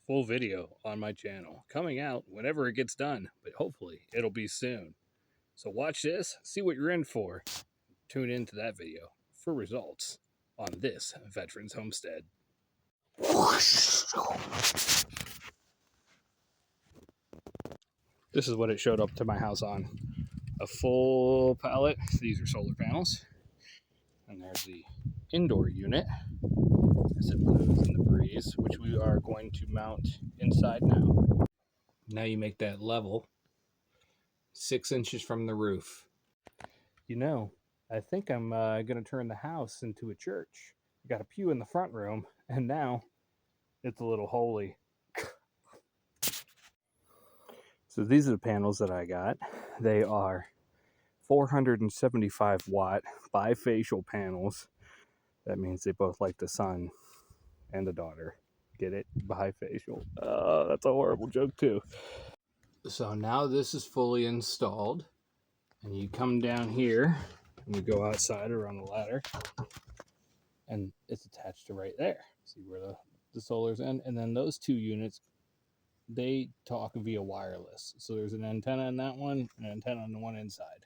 full video on my channel, coming out whenever it gets done, but hopefully it'll be soon. So watch this, see what you're in for. Tune into that video for results on this Veterans Homestead. This is what it showed up to my house on. A full pallet. These are solar panels. And there's the indoor unit as it blows in the breeze, which we are going to mount inside now. Now you make that level 6 inches from the roof. You know, I think I'm going to turn the house into a church. We got a pew in the front room, and now it's a little holy. So these are the panels that I got. They are 475 watt bifacial panels. That means they both like the sun and the daughter. Get it? Bifacial. That's a horrible joke too. So now this is fully installed, and you come down here and you go outside or on the ladder, and it's attached to right there. See where the solar's in? And then those two units, they talk via wireless. So there's an antenna in that one and an antenna on the one inside.